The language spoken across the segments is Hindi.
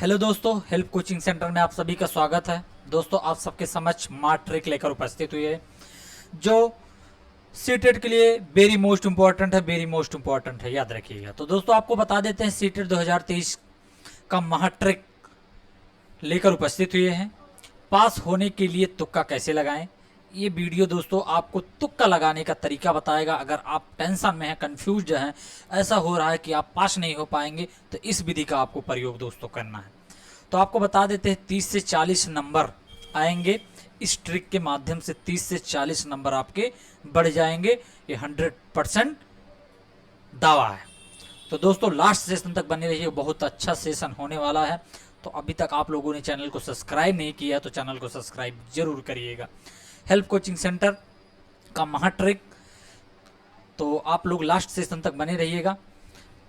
हेलो दोस्तों, हेल्प कोचिंग सेंटर में आप सभी का स्वागत है। दोस्तों, आप सबके समक्ष स्मार्ट ट्रिक लेकर उपस्थित हुई है जो सीटेट के लिए वेरी मोस्ट इंपॉर्टेंट है, याद रखिएगा। तो दोस्तों, आपको बता देते हैं सीटेट 2023 का महा ट्रिक लेकर उपस्थित हुए हैं। पास होने के लिए तुक्का कैसे लगाएं, ये वीडियो दोस्तों आपको तुक्का लगाने का तरीका बताएगा। अगर आप टेंशन में हैं, कंफ्यूज हैं, ऐसा हो रहा है कि आप पास नहीं हो पाएंगे, तो इस विधि का आपको प्रयोग दोस्तों करना है। तो आपको बता देते हैं 30 से 40 नंबर आएंगे इस ट्रिक के माध्यम से। 30 से 40 नंबर आपके बढ़ जाएंगे, ये 100% दावा है। तो दोस्तों, लास्ट सेशन तक बने रहिए, बहुत अच्छा सेशन होने वाला है। तो अभी तक आप लोगों ने चैनल को सब्सक्राइब नहीं किया तो चैनल को सब्सक्राइब जरूर करिएगा। हेल्प कोचिंग सेंटर का महा ट्रिक, तो आप लोग लास्ट सेशन तक बने रहिएगा।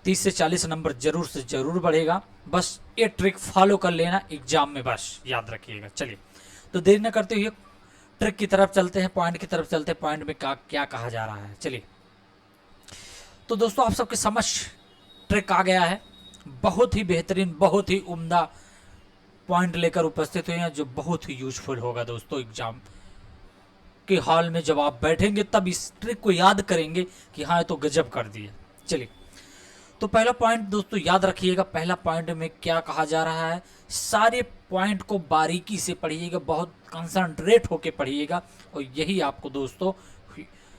30 से 40 नंबर जरूर से जरूर बढ़ेगा। बस ये ट्रिक फॉलो कर लेना एग्जाम में, बस याद रखिएगा। चलिए, तो देर न करते हुए ट्रिक की तरफ चलते हैं, पॉइंट की तरफ चलते हैं। पॉइंट में क्या कहा जा रहा है, चलिए। तो दोस्तों, आप सबके समझ ट्रिक आ गया है। बहुत ही बेहतरीन, बहुत ही उम्दा पॉइंट लेकर उपस्थित हुए हैं जो बहुत ही यूजफुल होगा दोस्तों। एग्जाम के हॉल में जब आप बैठेंगे तब इस ट्रिक को याद करेंगे कि हाँ, ये तो गजब कर दिया। चलिए, तो पहला पॉइंट दोस्तों याद रखिएगा। पहला पॉइंट में क्या कहा जा रहा है, सारे पॉइंट को बारीकी से पढ़िएगा, बहुत कंसंट्रेट होके पढ़िएगा, और यही आपको दोस्तों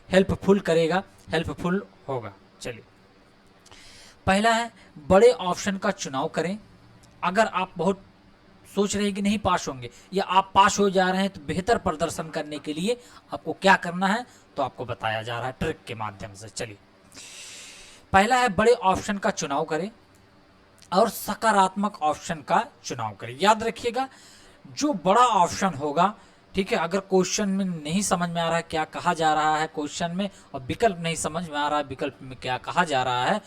हेल्पफुल करेगा, हेल्पफुल होगा। चलिए, पहला है बड़े ऑप्शन का चुनाव करें। अगर आप बहुत सोच रहे हैं कि नहीं पास होंगे, या आप पास हो जा रहे हैं, तो बेहतर प्रदर्शन करने के लिए आपको क्या करना है, तो आपको बताया जा रहा है ट्रिक के माध्यम से। चलिए, पहला है बड़े ऑप्शन का चुनाव करें और सकारात्मक ऑप्शन का चुनाव करें। याद रखिएगा, जो बड़ा ऑप्शन होगा, ठीक है, अगर क्वेश्चन में नहीं समझ में आ रहा है क्या कहा जा रहा है क्वेश्चन में, और विकल्प नहीं समझ में आ रहा है विकल्प में क्या कहा जा रहा है,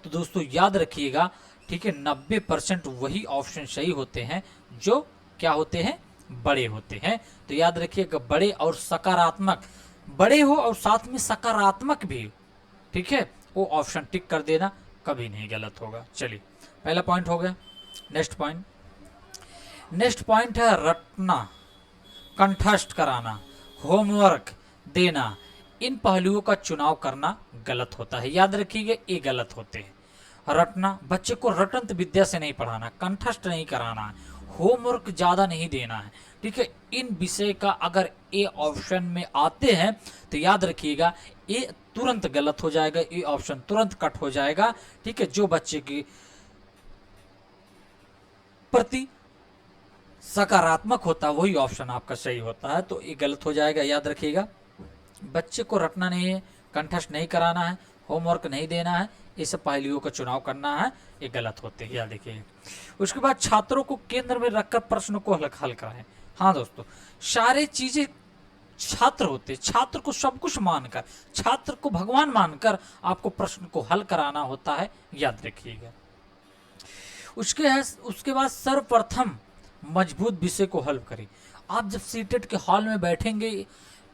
तो दोस्तों याद रखिएगा, ठीक है, 90% वही ऑप्शन सही होते हैं जो क्या होते हैं, बड़े होते हैं। तो याद रखिएगा, बड़े और सकारात्मक, बड़े हो और साथ में सकारात्मक भी, ठीक है, वो ऑप्शन टिक कर देना, कभी नहीं गलत होगा। चलिए, पहला पॉइंट हो गया। नेक्स्ट पॉइंट है रटना, कंठस्थ कराना, होमवर्क देना। इन पहलुओं का चुनाव करना गलत होता है। याद रखिएगा, ये गलत होते हैं। रटना, बच्चे को रटंत विद्या से नहीं पढ़ाना, कंठस्थ नहीं कराना है, होमवर्क ज़्यादा नहीं देना है, ठीक है। इन विषय का अगर ए ऑप्शन में आते हैं तो याद रखिएगा, ये तुरंत गलत हो जाएगा, ये ऑप्शन तुरंत कट हो जाएगा, ठीक है। जो बच्चे की प्रति सकारात्मक होता है वही ऑप्शन आपका सही होता है, तो ये गलत हो जाएगा। याद रखिएगा, बच्चे को रटना नहीं है, कंठस्थ नहीं कराना है, होमवर्क नहीं देना है, ये सब पहलुओं का चुनाव करना है, ये गलत होते हैं, याद रखिए। उसके बाद छात्रों को केंद्र में रखकर प्रश्न को हल कराएं। हाँ दोस्तों, सारे चीजें छात्र होते, छात्र को सब कुछ मानकर, छात्र को भगवान मानकर आपको प्रश्न को हल कराना होता है, याद रखिएगा। उसके बाद सर्वप्रथम मजबूत विषय को हल करें। आप जब सीटेट के हॉल में बैठेंगे,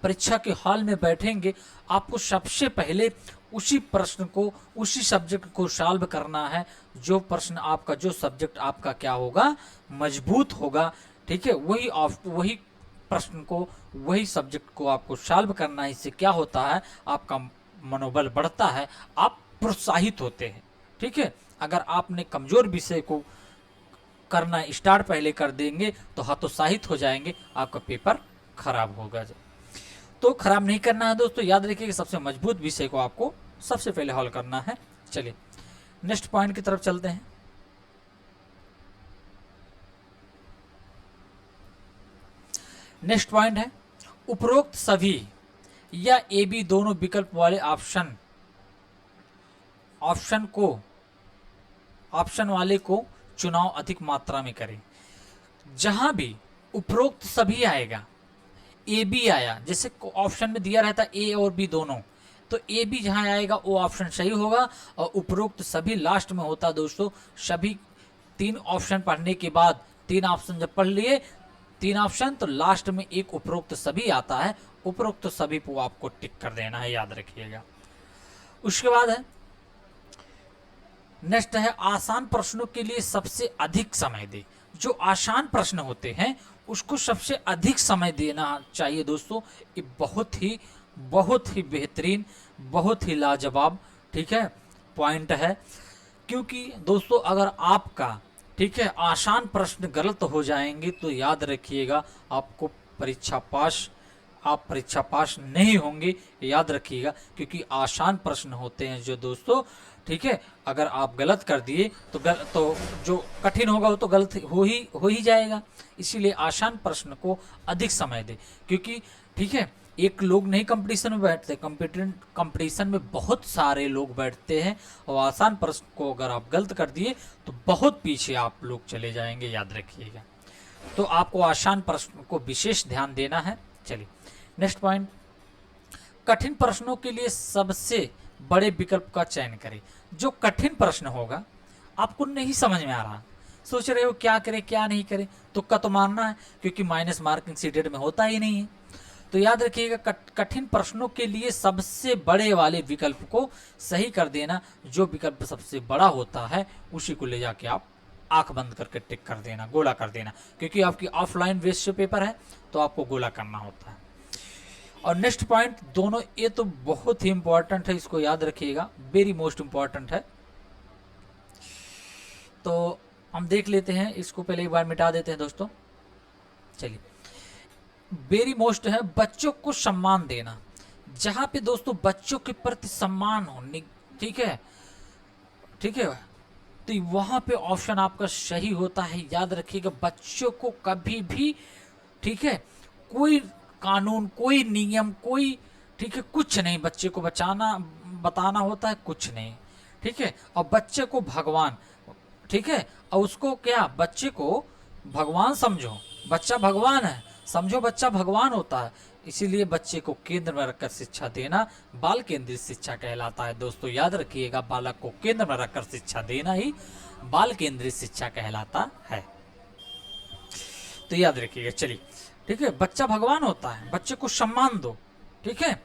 परीक्षा के हॉल में बैठेंगे, आपको सबसे पहले उसी प्रश्न को, उसी सब्जेक्ट को सॉल्व करना है जो प्रश्न आपका, जो सब्जेक्ट आपका क्या होगा, मजबूत होगा, ठीक है। वही प्रश्न को, वही सब्जेक्ट को आपको सॉल्व करना है। इससे क्या होता है, आपका मनोबल बढ़ता है, आप प्रोत्साहित होते हैं, ठीक है। अगर आपने कमजोर विषय को करना स्टार्ट पहले कर देंगे तो हतोत्साहित हो जाएंगे, आपका पेपर खराब होगा। तो खराब नहीं करना है दोस्तों, याद रखिए कि सबसे मजबूत विषय को आपको सबसे पहले हल करना है। चलिए, नेक्स्ट पॉइंट की तरफ चलते हैं। नेक्स्ट पॉइंट है उपरोक्त सभी या ए बी दोनों विकल्प वाले ऑप्शन वाले को चुनाव अधिक मात्रा में करें। जहां भी उपरोक्त सभी आएगा, ए बी आया, जैसे ऑप्शन में दिया रहता ए और बी दोनों, तो ए बी जहां आएगा वो ऑप्शन सही होगा, और उपरोक्त सभी लास्ट में होता दोस्तों। सभी 3 ऑप्शन पढ़ने के बाद, 3 ऑप्शन जब पढ़ लिए, 3 ऑप्शन, तो लास्ट में एक उपरोक्त सभी आता है, उपरोक्त सभी को आपको टिक कर देना है, याद रखिएगा। उसके बाद है नेक्स्ट है आसान प्रश्नों के लिए सबसे अधिक समय दे। जो आसान प्रश्न होते हैं उसको सबसे अधिक समय देना चाहिए दोस्तों। ये बहुत ही बेहतरीन, बहुत ही लाजवाब, ठीक है, पॉइंट है। क्योंकि दोस्तों अगर आपका, ठीक है, आसान प्रश्न गलत हो जाएंगे तो याद रखिएगा आपको आप परीक्षा पास नहीं होंगे, याद रखिएगा। क्योंकि आसान प्रश्न होते हैं जो दोस्तों, ठीक है, अगर आप गलत कर दिए तो जो कठिन होगा वो तो गलत हो ही जाएगा। इसीलिए आसान प्रश्न को अधिक समय दे। क्योंकि ठीक है, एक लोग नहीं कंपटीशन में बैठते, कंपटीशन में बहुत सारे लोग बैठते हैं, और आसान प्रश्न को अगर आप गलत कर दिए तो बहुत पीछे आप लोग चले जाएंगे, याद रखिएगा। तो आपको आसान प्रश्न को विशेष ध्यान देना है। चलिए नेक्स्ट पॉइंट, कठिन प्रश्नों के लिए सबसे बड़े विकल्प का चयन करें। जो कठिन प्रश्न होगा आपको नहीं समझ में आ रहा, सोच रहे हो क्या करें क्या नहीं करें, तुक्का तो मारना है, क्योंकि माइनस मार्किंग सीटेट में होता ही नहीं है। तो याद रखिएगा कठिन प्रश्नों के लिए सबसे बड़े वाले विकल्प को सही कर देना। जो विकल्प सबसे बड़ा होता है उसी को ले जाके आप आंख बंद करके टिक कर देना, गोला कर देना। क्योंकि आपकी ऑफलाइन बेस्ड पेपर है तो आपको गोला करना होता है। और नेक्स्ट पॉइंट दोनों, ये तो बहुत ही इंपॉर्टेंट है, इसको याद रखिएगा, वेरी मोस्ट इंपॉर्टेंट है। तो हम देख लेते हैं इसको, पहले एक बार मिटा देते हैं दोस्तों। चलिए, वेरी मोस्ट है बच्चों को सम्मान देना। जहां पे दोस्तों बच्चों के प्रति सम्मान हो, ठीक है, तो वहां पे ऑप्शन आपका सही होता है। याद रखिएगा बच्चों को कभी भी, ठीक है, कोई कानून, कोई नियम, कोई, ठीक है, कुछ नहीं बच्चे को बताना होता है, कुछ नहीं, ठीक है। और बच्चे को भगवान, ठीक है, और उसको क्या, बच्चे को भगवान समझो, बच्चा भगवान है, समझो बच्चा भगवान होता है। इसीलिए बच्चे को केंद्र में रखकर शिक्षा देना बाल केंद्रित शिक्षा कहलाता है। दोस्तों याद रखिएगा, बालक को केंद्र में रखकर शिक्षा देना ही बाल केंद्रित शिक्षा कहलाता है। तो याद रखिएगा। चलिए, ठीक है, बच्चा भगवान होता है, बच्चे को सम्मान दो, ठीक है।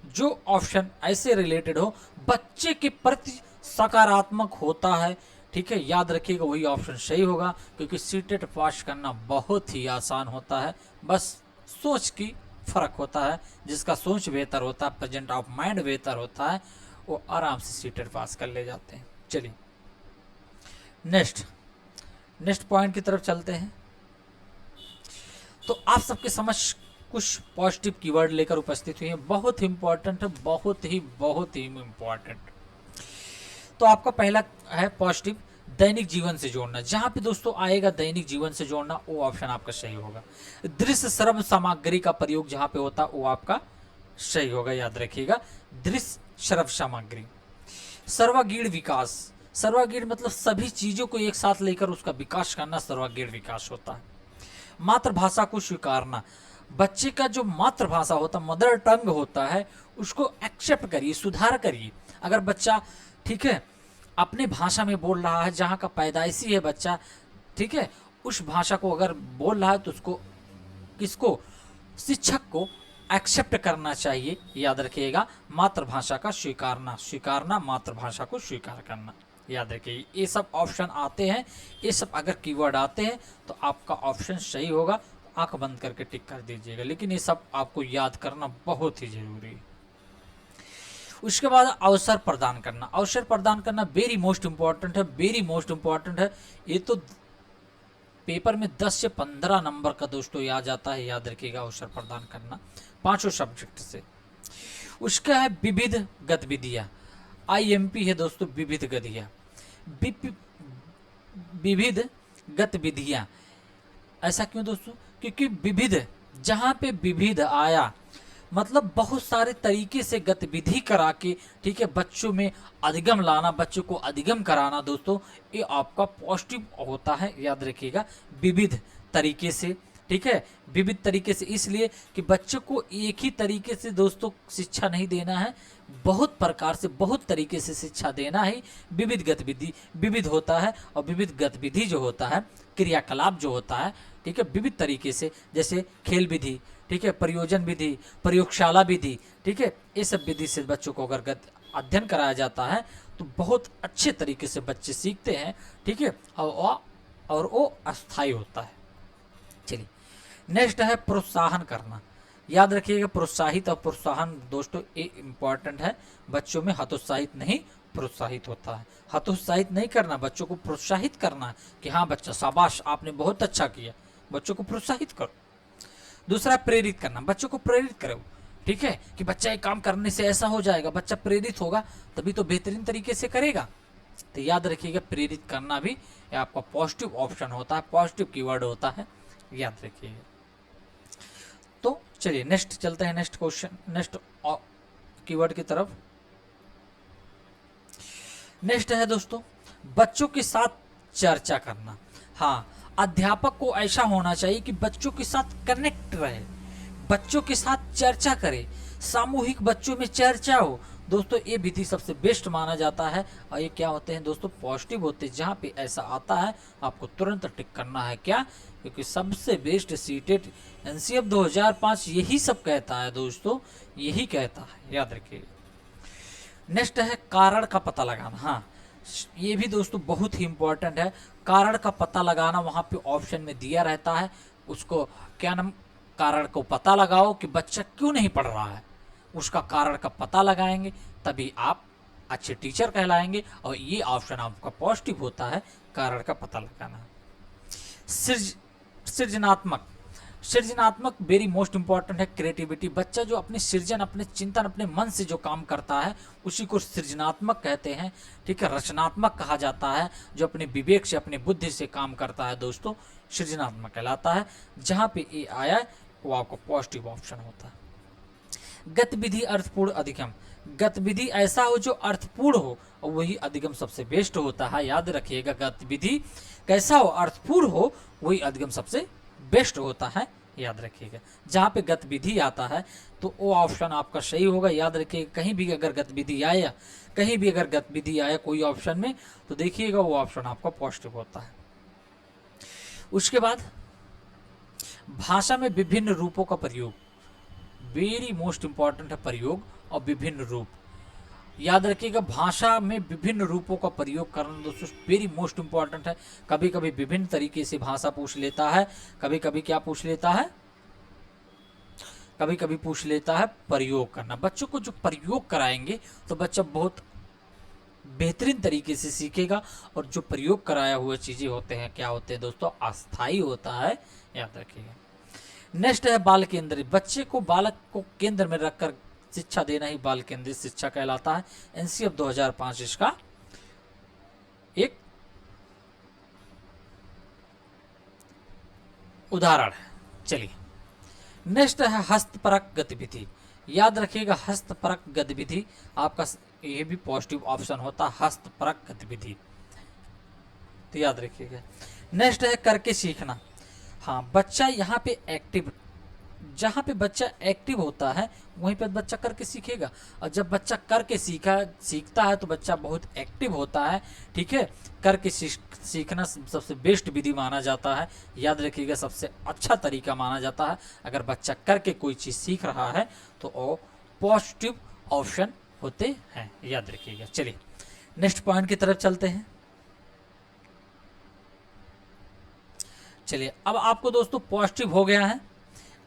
जो ऑप्शन ऐसे रिलेटेड हो, बच्चे के प्रति सकारात्मक होता है, ठीक है, याद रखिएगा वही ऑप्शन सही होगा। क्योंकि सीटेट पास करना बहुत ही आसान होता है, बस सोच की फर्क होता है। जिसका सोच बेहतर होता है, प्रेजेंट ऑफ माइंड बेहतर होता है, वो आराम से सीटेट पास कर ले जाते हैं। चलिए नेक्स्ट पॉइंट की तरफ चलते हैं। तो आप सबके समझ कुछ पॉजिटिव कीवर्ड लेकर उपस्थित हुए हैं, बहुत ही इंपॉर्टेंट है, बहुत ही इंपॉर्टेंट। तो आपका पहला है पॉजिटिव, दैनिक जीवन से जोड़ना। जहां पे दोस्तों आएगा दैनिक जीवन से जोड़ना, वो ऑप्शन आपका सही होगा। दृश्य श्रव्य सामग्री का प्रयोग जहां पे होता वो आपका सही होगा, याद रखिएगा, दृश्य श्रव्य सामग्री। सर्वागीण विकास, सर्वागीण मतलब सभी चीजों को एक साथ लेकर उसका विकास करना सर्वागीण विकास होता है। मातृभाषा को स्वीकारना, बच्चे का जो मातृभाषा होता, मदर टंग होता है, उसको एक्सेप्ट करिए, सुधार करिए। अगर बच्चा, ठीक है, अपने भाषा में बोल रहा है, जहाँ का पैदाइशी है बच्चा, ठीक है, उस भाषा को अगर बोल रहा है तो उसको, किसको, शिक्षक को एक्सेप्ट करना चाहिए। याद रखिएगा, मातृभाषा का स्वीकारना, मातृभाषा को स्वीकार करना, याद रखिए। ये सब ऑप्शन आते हैं, ये सब अगर कीवर्ड आते हैं तो आपका ऑप्शन सही होगा। आंख बंद करके टिक कर दीजिएगा, लेकिन ये सब आपको याद करना बहुत ही जरूरी है। उसके बाद अवसर प्रदान करना, अवसर प्रदान करना वेरी मोस्ट इंपॉर्टेंट है, वेरी मोस्ट इंपॉर्टेंट है। ये तो पेपर में 10 से 15 नंबर का दोस्तों याद जाता है, याद रखिएगा, अवसर प्रदान करना पांचों सब्जेक्ट से। उसका है विविध गतिविधियां, IMP है दोस्तों, विविध गतिविधियां। ऐसा क्यों दोस्तों? क्योंकि विविध, जहां पे विविध आया मतलब बहुत सारे तरीके से गतिविधि करा के, ठीक है, बच्चों में अधिगम लाना, बच्चों को अधिगम कराना दोस्तों, ये आपका पॉजिटिव होता है, याद रखिएगा, विविध तरीके से, ठीक है, विविध तरीके से। इसलिए कि बच्चों को एक ही तरीके से दोस्तों शिक्षा नहीं देना है, बहुत प्रकार से, बहुत तरीके से शिक्षा देना ही विविध गतिविधि, विविध होता है। और विविध गतिविधि जो होता है, क्रियाकलाप जो होता है, ठीक है, विविध तरीके से, जैसे खेल विधि, ठीक है, प्रयोजन विधि, प्रयोगशाला विधि, ठीक है, ये सब विधि से बच्चों को अगर अध्ययन कराया जाता है तो बहुत अच्छे तरीके से बच्चे सीखते हैं, ठीक है, और वो अस्थायी होता है। चलिए नेक्स्ट है प्रोत्साहन करना। याद रखिएगा प्रोत्साहित और प्रोत्साहन दोस्तों एक इम्पॉर्टेंट है, बच्चों में हतोत्साहित नहीं प्रोत्साहित होता है। हतोत्साहित नहीं करना, बच्चों को प्रोत्साहित करना है कि हाँ बच्चा शाबाश आपने बहुत अच्छा किया, बच्चों को प्रोत्साहित करो। दूसरा प्रेरित करना, बच्चों को प्रेरित करो, ठीक है, कि बच्चा एक काम करने से ऐसा हो जाएगा, बच्चा प्रेरित होगा तभी तो बेहतरीन तरीके से करेगा। तो याद रखिएगा प्रेरित करना भी आपका पॉजिटिव ऑप्शन होता है, पॉजिटिव कीवर्ड होता है, याद रखिएगा। तो चलिए नेक्स्ट चलते हैं, नेक्स्ट क्वेश्चन, नेक्स्ट कीवर्ड की तरफ। नेक्स्ट है दोस्तों बच्चों के साथ चर्चा करना। हाँ, अध्यापक को ऐसा होना चाहिए कि बच्चों के साथ कनेक्ट रहे, बच्चों के साथ चर्चा करे, सामूहिक बच्चों में चर्चा हो। दोस्तों ये विधि सबसे बेस्ट माना जाता है और ये क्या होते हैं दोस्तों पॉजिटिव होते हैं। जहाँ पे ऐसा आता है आपको तुरंत टिक करना है, क्या, क्योंकि सबसे बेस्ट सीटेट एनसीएफ 2005 यही सब कहता है दोस्तों, यही कहता है, याद रखिएगा। नेक्स्ट है कारण का पता लगाना। हाँ, ये भी दोस्तों बहुत ही इंपॉर्टेंट है, कारण का पता लगाना। वहाँ पे ऑप्शन में दिया रहता है, उसको क्या नाम, कारण को पता लगाओ कि बच्चा क्यों नहीं पढ़ रहा है, उसका कारण का पता लगाएंगे तभी आप अच्छे टीचर कहलाएंगे। और ये ऑप्शन आपका पॉजिटिव होता है, कारण का पता लगाना। सृजनात्मक, सृजनात्मक वेरी मोस्ट इंपॉर्टेंट है। क्रिएटिविटी, बच्चा जो अपने सृजन, अपने चिंतन, अपने मन से जो काम करता है उसी को सृजनात्मक कहते हैं, ठीक है। रचनात्मक कहा जाता है जो अपने विवेक से, अपने बुद्धि से काम करता है दोस्तों, सृजनात्मक कहलाता है। जहाँ पे ये आया वो आपको पॉजिटिव ऑप्शन होता है। गतिविधि अर्थपूर्ण अधिगम, गतिविधि ऐसा हो जो अर्थपूर्ण हो और वही अधिगम सबसे बेस्ट होता है। याद रखिएगा गतिविधि कैसा हो, अर्थपूर्ण हो, वही अधिगम सबसे बेस्ट होता है, याद रखिएगा। जहाँ पे गतिविधि आता है तो वो ऑप्शन आपका सही होगा, याद रखिएगा। कहीं भी अगर गतिविधि आया, कहीं भी अगर गतिविधि आया कोई ऑप्शन में तो देखिएगा वो ऑप्शन आपका पॉजिटिव होता है। उसके बाद भाषा में विभिन्न रूपों का प्रयोग, वेरी मोस्ट इंपॉर्टेंट है प्रयोग और विभिन्न रूप। याद रखिएगा भाषा में विभिन्न रूपों का प्रयोग करना दोस्तों वेरी मोस्ट इंपॉर्टेंट है। कभी कभी विभिन्न तरीके से भाषा पूछ लेता है, कभी कभी क्या पूछ लेता है, कभी कभी पूछ लेता है प्रयोग करना। बच्चों को जो प्रयोग कराएंगे तो बच्चा बहुत बेहतरीन तरीके से सीखेगा। और जो प्रयोग कराया हुआ चीजें होते हैं क्या होते हैं दोस्तों, अस्थायी होता है, याद रखिएगा। नेक्स्ट है बाल केंद्रित, बच्चे को, बालक को केंद्र में रखकर शिक्षा देना ही बाल केंद्रित शिक्षा कहलाता है। एनसीएफ 2005 इसका एक उदाहरण है। चलिए नेक्स्ट है हस्तपरक गतिविधि। याद रखिएगा हस्तपरक गतिविधि आपका ये भी पॉजिटिव ऑप्शन होता है, हस्तपरक गतिविधि, तो याद रखिएगा। नेक्स्ट है करके सीखना। हाँ, बच्चा यहाँ पे एक्टिव, जहाँ पे बच्चा एक्टिव होता है वहीं पे बच्चा करके सीखेगा। और जब बच्चा करके सीखता है तो बच्चा बहुत एक्टिव होता है, ठीक है। करके सीखना सबसे बेस्ट विधि माना जाता है, याद रखिएगा सबसे अच्छा तरीका माना जाता है। अगर बच्चा करके कोई चीज़ सीख रहा है तो वो पॉजिटिव ऑप्शन होते हैं, याद रखिएगा। चलिए नेक्स्ट पॉइंट की तरफ चलते हैं। चलिए अब आपको दोस्तों पॉजिटिव हो गया है,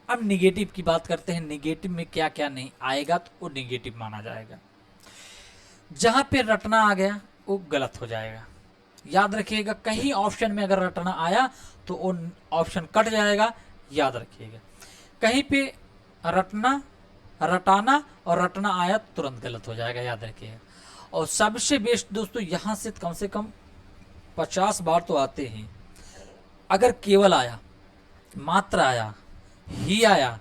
अब निगेटिव की बात करते हैं। निगेटिव में क्या क्या नहीं आएगा तो वो निगेटिव माना जाएगा। जहां पे रटना आ गया वो गलत हो जाएगा, याद रखिएगा। कहीं ऑप्शन में अगर रटना आया तो वो ऑप्शन कट जाएगा, याद रखिएगा। कहीं पे रटाना और रटना आया तुरंत गलत हो जाएगा, याद रखिएगा। और सबसे बेस्ट दोस्तों यहाँ से कम 50 बार तो आते हैं। अगर केवल आया, मात्र आया, ही आया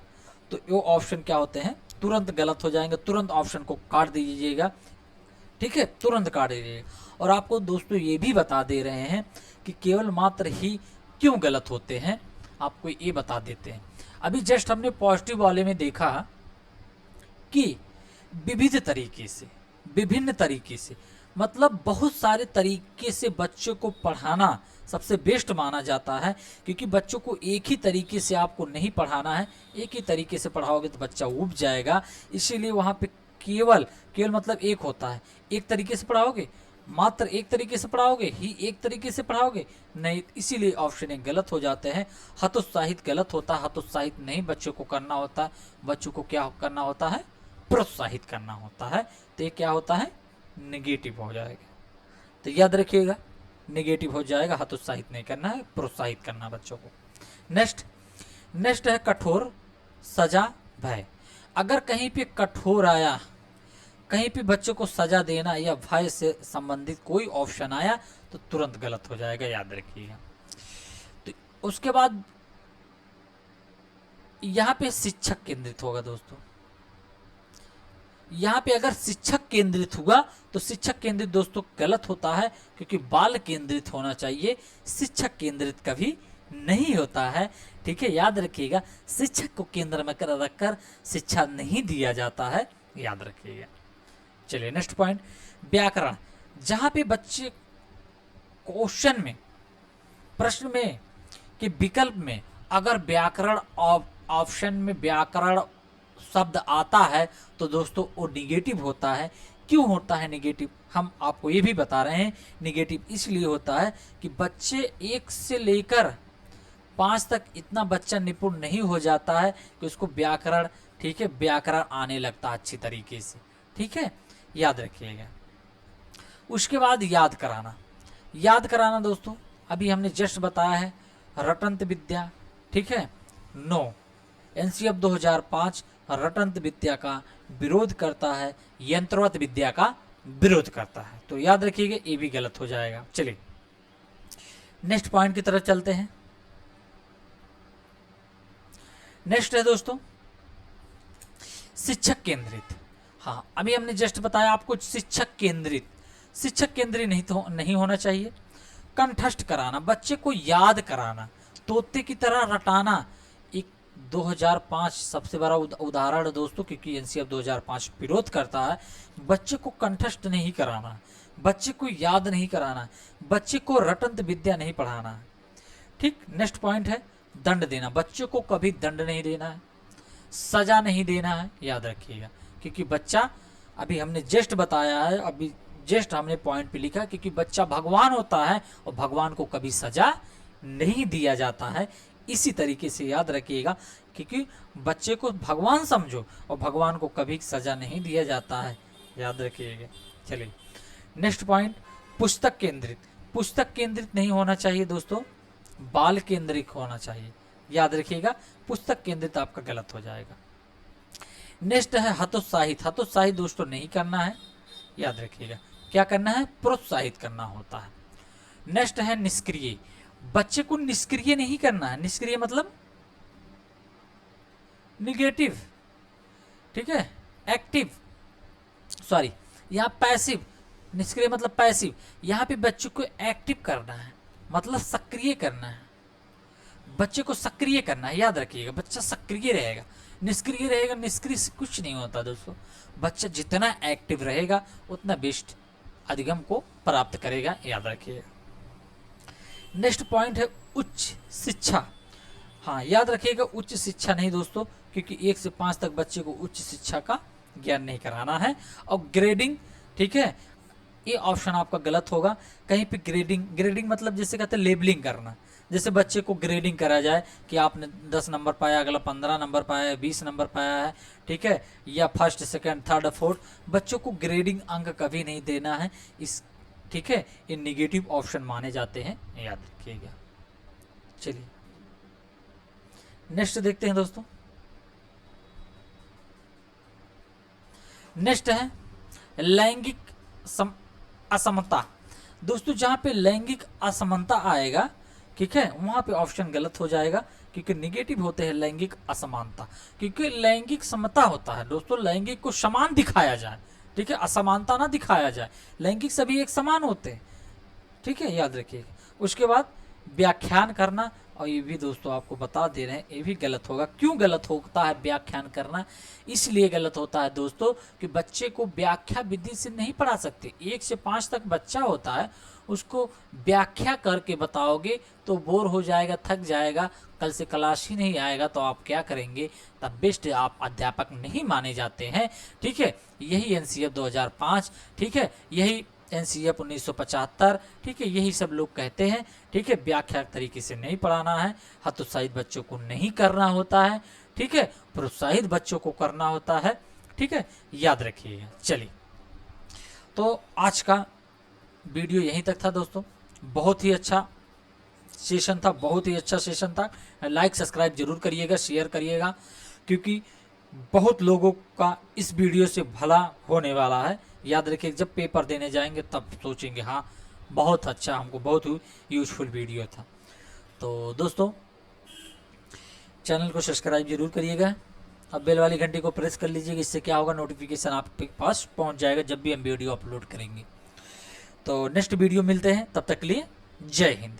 तो वो ऑप्शन क्या होते हैं, तुरंत गलत हो जाएंगे। तुरंत ऑप्शन को काट दीजिएगा, ठीक है, तुरंत काट दीजिएगा। और आपको दोस्तों ये भी बता दे रहे हैं कि केवल मात्र ही क्यों गलत होते हैं, आपको ये बता देते हैं। अभी जस्ट हमने पॉजिटिव वाले में देखा कि विविध तरीके से, विभिन्न तरीके से, मतलब बहुत सारे तरीके से बच्चों को पढ़ाना सबसे बेस्ट माना जाता है। क्योंकि बच्चों को एक ही तरीके से आपको नहीं पढ़ाना है, एक ही तरीके से पढ़ाओगे तो बच्चा ऊब जाएगा। इसीलिए वहाँ पे केवल केवल मतलब एक होता है, एक तरीके से पढ़ाओगे, मात्र एक तरीके से पढ़ाओगे ही, एक तरीके से पढ़ाओगे नहीं, इसीलिए ऑप्शन ए गलत हो जाते हैं। हतोत्साहित गलत होता है, हतोत्साहित नहीं बच्चों को करना होता, बच्चों को क्या करना होता है, प्रोत्साहित करना होता है। तो ये क्या होता है, नेगेटिव हो जाएगा। तो याद रखिएगा, नेगेटिव हो जाएगा, हतोत्साहित नहीं करना है, प्रोत्साहित करना बच्चों को। नेक्स्ट है कठोर सजा भय। अगर कहीं पे कठोर आया, कहीं पे बच्चों को सजा देना या भय से संबंधित कोई ऑप्शन आया तो तुरंत गलत हो जाएगा, याद रखिएगा। तो उसके बाद यहाँ पे शिक्षक केंद्रित होगा दोस्तों। यहाँ पे अगर शिक्षक केंद्रित हुआ तो शिक्षक केंद्रित दोस्तों गलत होता है, क्योंकि बाल केंद्रित होना चाहिए, शिक्षक केंद्रित कभी नहीं होता है। ठीक है, याद रखिएगा, शिक्षक को केंद्र में रखकर शिक्षा नहीं दिया जाता है, याद रखिएगा। चलिए नेक्स्ट पॉइंट, व्याकरण। जहां पे बच्चे क्वेश्चन में, प्रश्न में कि विकल्प में अगर व्याकरण ऑप्शन में व्याकरण शब्द आता है तो दोस्तों वो निगेटिव होता है। क्यों होता है निगेटिव, हम आपको ये भी बता रहे हैं। निगेटिव इसलिए होता है कि बच्चे 1 से लेकर 5 तक इतना बच्चा निपुण नहीं हो जाता है कि उसको व्याकरण, ठीक है, व्याकरण आने लगता है अच्छी तरीके से। ठीक है, याद रखिएगा। उसके बाद याद कराना। याद कराना दोस्तों अभी हमने जस्ट बताया है, रटंत विद्या, ठीक है, नो, एनसीएफ 2005 रटंत विद्या का विरोध करता है, यंत्रवत विद्या का विरोध करता है। तो याद रखिएगा, ये भी गलत हो जाएगा। चलिए नेक्स्ट पॉइंट की तरफ चलते हैं। नेक्स्ट है दोस्तों शिक्षक केंद्रित। हाँ, अभी हमने जस्ट बताया आपको शिक्षक केंद्रित, शिक्षक केंद्रित नहीं होना चाहिए। कंठस्थ कराना, बच्चे को याद कराना, तोते की तरह रटाना, एक 2005 सबसे बड़ा उदाहरण दोस्तों, क्योंकि एनसीएफ 2005 विरोध करता है। बच्चे को कंठस्थ नहीं कराना, बच्चे को याद नहीं कराना, बच्चे को रटंत विद्या नहीं पढ़ाना। ठीक, नेक्स्ट पॉइंट है दंड देना। बच्चों को कभी दंड नहीं देना है, सजा नहीं देना है, याद रखिएगा। क्योंकि बच्चा, अभी हमने जस्ट बताया है, अभी जस्ट हमने पॉइंट पे लिखा, क्योंकि बच्चा भगवान होता है और भगवान को कभी सजा नहीं दिया जाता है। इसी तरीके से याद रखिएगा, क्योंकि बच्चे को भगवान समझो और भगवान को कभी सजा नहीं दिया जाता है, याद रखिएगा। चलिए नेक्स्ट पॉइंट, पुस्तक केंद्रित। पुस्तक केंद्रित नहीं होना चाहिए दोस्तों, बाल केंद्रित होना चाहिए, याद रखिएगा। पुस्तक केंद्रित आपका गलत हो जाएगा। नेक्स्ट है हतोत्साहित। हतोत्साहित दोस्तों नहीं करना है, याद रखिएगा। क्या करना है, प्रोत्साहित करना होता है। नेक्स्ट है निष्क्रिय। बच्चे को निष्क्रिय नहीं करना है, निष्क्रिय मतलब निगेटिव, ठीक है, एक्टिव, सॉरी यहाँ पैसिव, निष्क्रिय मतलब पैसिव। यहाँ पे बच्चे को एक्टिव करना है, मतलब सक्रिय करना है, बच्चे को सक्रिय करना है, याद रखिएगा। बच्चा सक्रिय रहेगा, निष्क्रिय रहेगा, निष्क्रिय से कुछ नहीं होता दोस्तों। बच्चा जितना एक्टिव रहेगा उतना बेस्ट अधिगम को प्राप्त करेगा, याद रखिएगा। नेक्स्ट पॉइंट है उच्च शिक्षा। हाँ, याद रखिएगा, उच्च शिक्षा नहीं दोस्तों, क्योंकि 1 से 5 तक बच्चे को उच्च शिक्षा का ज्ञान नहीं कराना है। और ग्रेडिंग, ठीक है, ये ऑप्शन आपका गलत होगा। कहीं पे ग्रेडिंग मतलब जैसे कहते हैं लेबलिंग करना, जैसे बच्चे को ग्रेडिंग करा जाए कि आपने 10 नंबर पाया, अगला 15 नंबर पाया है, 20 नंबर पाया है, ठीक है, या फर्स्ट, सेकंड, थर्ड, फोर्थ। बच्चों को ग्रेडिंग अंक कभी नहीं देना है, इस, ठीक है, ये निगेटिव ऑप्शन माने जाते हैं, याद रखिएगा। चलिए नेक्स्ट देखते हैं दोस्तों। नेक्स्ट है लैंगिक असमता। दोस्तों जहां पे लैंगिक असमानता आएगा, ठीक है, वहां पे ऑप्शन गलत हो जाएगा, क्योंकि निगेटिव होते हैं लैंगिक असमानता। क्योंकि लैंगिक समता होता है दोस्तों, लैंगिक को समान दिखाया जाए, ठीक है, असमानता ना दिखाया जाए। लैंगिक सभी एक समान होते हैं, ठीक है, याद रखिएगा। उसके बाद व्याख्यान करना, और ये भी दोस्तों आपको बता दे रहे हैं, ये भी गलत होगा। क्यों गलत होता है व्याख्यान करना, इसलिए गलत होता है दोस्तों कि बच्चे को व्याख्या विधि से नहीं पढ़ा सकते। 1 से 5 तक बच्चा होता है, उसको व्याख्या करके बताओगे तो बोर हो जाएगा, थक जाएगा, कल से क्लास ही नहीं आएगा तो आप क्या करेंगे, तब बेस्ट आप अध्यापक नहीं माने जाते हैं। ठीक है, यही एनसीएफ 2005, ठीक है, यही एनसीएफ 1975, ठीक है, यही सब लोग कहते हैं। ठीक है, व्याख्या तरीके से नहीं पढ़ाना है, हतोत्साहित बच्चों को नहीं करना होता है। ठीक है, प्रोत्साहित बच्चों को करना होता है। ठीक है, याद रखिएगा। चलिए, तो आज का वीडियो यहीं तक था दोस्तों। बहुत ही अच्छा सेशन था, बहुत ही अच्छा सेशन था। लाइक सब्सक्राइब जरूर करिएगा, शेयर करिएगा, क्योंकि बहुत लोगों का इस वीडियो से भला होने वाला है। याद रखिए, जब पेपर देने जाएंगे तब सोचेंगे हाँ बहुत अच्छा, हमको बहुत ही यूजफुल वीडियो था। तो दोस्तों, चैनल को सब्सक्राइब जरूर करिएगा, अब बेल वाली घंटी को प्रेस कर लीजिएगा। इससे क्या होगा, नोटिफिकेशन आपके पास पहुंच जाएगा जब भी हम वीडियो अपलोड करेंगे। तो नेक्स्ट वीडियो मिलते हैं, तब तक के लिए जय हिंद।